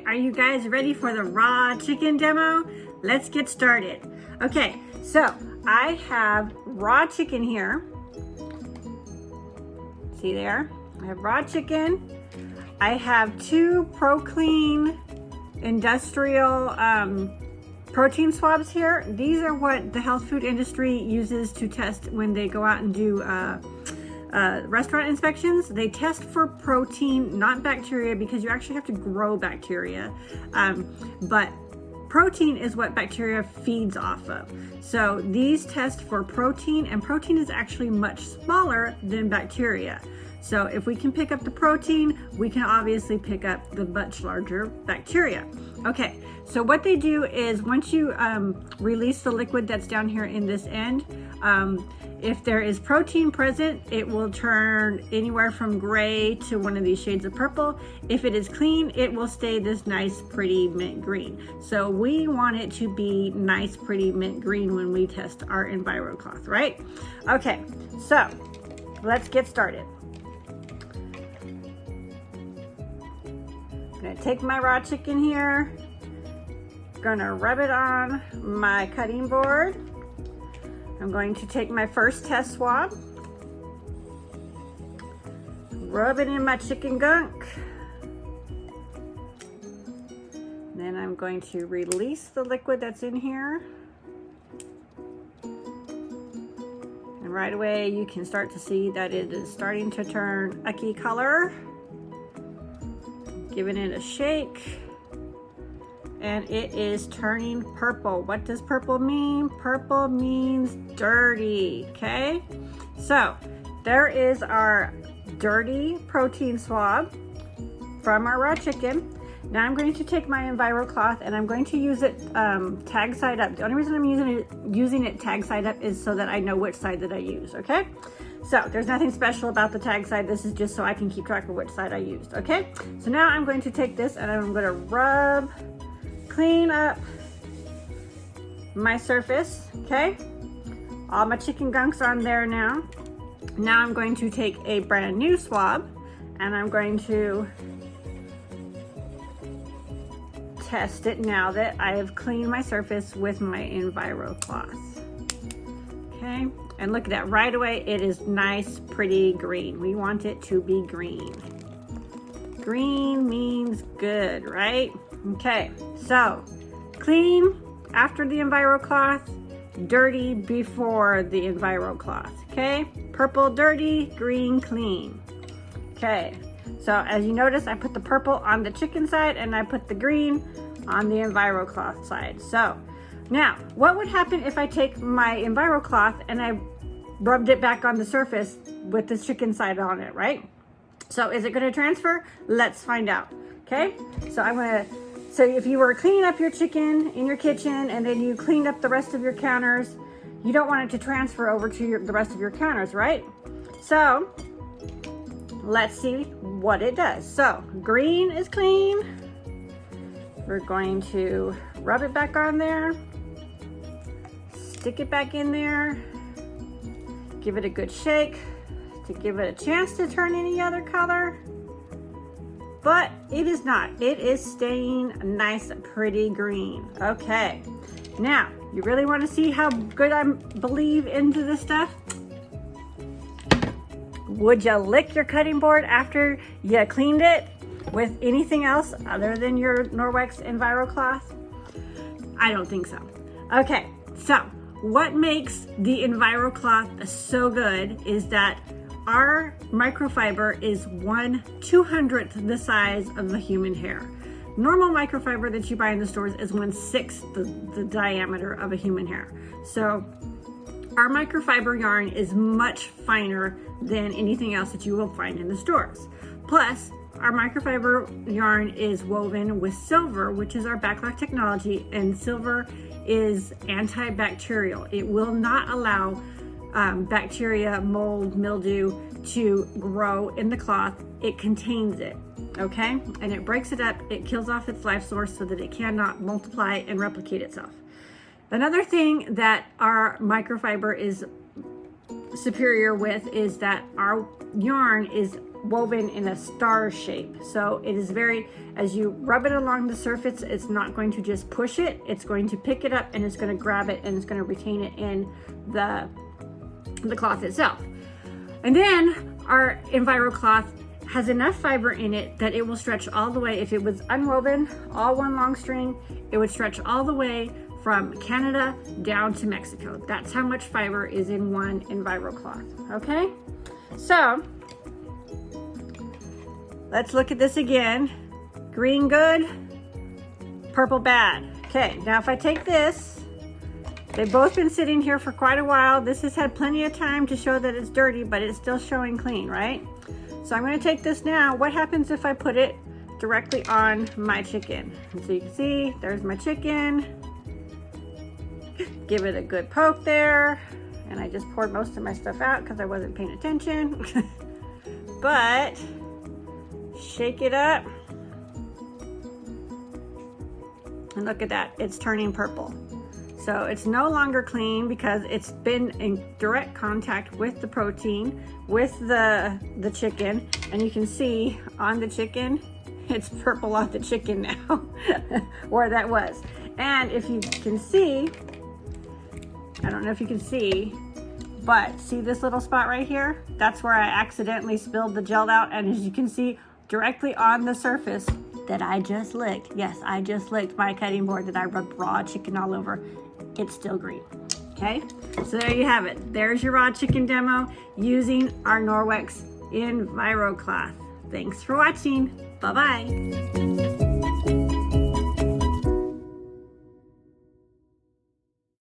Are you guys ready for the raw chicken demo? Let's get started. Okay, so I have raw chicken here. See there? I have raw chicken. I have 2 ProClean industrial protein swabs here. These are what the health food industry uses to test when they go out and do restaurant inspections. They test for protein, not bacteria, because you actually have to grow bacteria. But protein is what bacteria feeds off of. So these test for protein, and protein is actually much smaller than bacteria. So if we can pick up the protein, we can obviously pick up the much larger bacteria. Okay, so what they do is once you release the liquid that's down here in this end, if there is protein present, it will turn anywhere from gray to one of these shades of purple. If it is clean, it will stay this nice, pretty mint green. So we want it to be nice, pretty mint green when we test our Envirocloth, right? Okay, so let's get started. I'm gonna take my raw chicken here, gonna rub it on my cutting board. I'm going to take my first test swab, rub it in my chicken gunk. Then I'm going to release the liquid that's in here. And right away you can start to see that it is starting to turn a key color. Giving it a shake. And it is turning purple. What does purple mean? Purple means dirty, okay? So there is our dirty protein swab from our raw chicken. Now I'm going to take my Envirocloth and I'm going to use it tag side up. The only reason I'm using it tag side up is so that I know which side that I use, okay? So there's nothing special about the tag side. This is just so I can keep track of which side I used, okay? So now I'm going to take this and I'm gonna rub, clean up my surface, okay? All my chicken gunks on there now. Now I'm going to take a brand new swab and I'm going to test it now that I have cleaned my surface with my Envirocloth. Okay, and look at that, right away it is nice, pretty green. We want it to be green. Green means good, right? Okay, so clean after the Envirocloth, dirty before the Envirocloth, okay? Purple dirty, green clean. Okay, so as you notice, I put the purple on the chicken side and I put the green on the Envirocloth side. So now, what would happen if I take my Envirocloth and I rubbed it back on the surface with the chicken side on it, right? So is it gonna transfer? Let's find out, okay? So if you were cleaning up your chicken in your kitchen and then you cleaned up the rest of your counters, you don't want it to transfer over to the rest of your counters, right? So let's see what it does. So green is clean. We're going to rub it back on there, stick it back in there, give it a good shake to give it a chance to turn any other color. But it is not. It is staying nice, pretty green. Okay. Now, you really want to see how good I believe into this stuff? Would you lick your cutting board after you cleaned it with anything else other than your Norwex Envirocloth? I don't think so. Okay, so what makes the Envirocloth so good is that our microfiber is 1/200th the size of the human hair. Normal microfiber that you buy in the stores is 1/6 the diameter of a human hair. So our microfiber yarn is much finer than anything else that you will find in the stores. Plus, our microfiber yarn is woven with silver, which is our backlog technology, and silver is antibacterial. It will not allow bacteria, mold, mildew to grow in the cloth. It contains it, okay? And it breaks it up, it kills off its life source so that it cannot multiply and replicate itself. Another thing that our microfiber is superior with is that our yarn is woven in a star shape. So it is very, as you rub it along the surface, it's not going to just push it, it's going to pick it up and it's going to grab it and it's going to retain it in the cloth itself. And then our Envirocloth has enough fiber in it that it will stretch all the way. If it was unwoven, all one long string, it would stretch all the way from Canada down to Mexico. That's how much fiber is in one Envirocloth, okay? So, let's look at this again. Green good, purple bad. Okay, now if I take this, they've both been sitting here for quite a while. This has had plenty of time to show that it's dirty, but it's still showing clean, right? So I'm gonna take this now. What happens if I put it directly on my chicken? And so you can see, there's my chicken. Give it a good poke there. And I just poured most of my stuff out because I wasn't paying attention. But, shake it up. And look at that, it's turning purple. So it's no longer clean because it's been in direct contact with the protein, with the chicken, and you can see on the chicken, it's purple on the chicken now, where that was. And if you can see, I don't know if you can see, but see this little spot right here? That's where I accidentally spilled the gel out, and as you can see, directly on the surface that I just licked, yes, I just licked my cutting board that I rubbed raw chicken all over, it's still green, okay? So there you have it. There's your raw chicken demo using our Norwex Envirocloth. Thanks for watching. Bye-bye.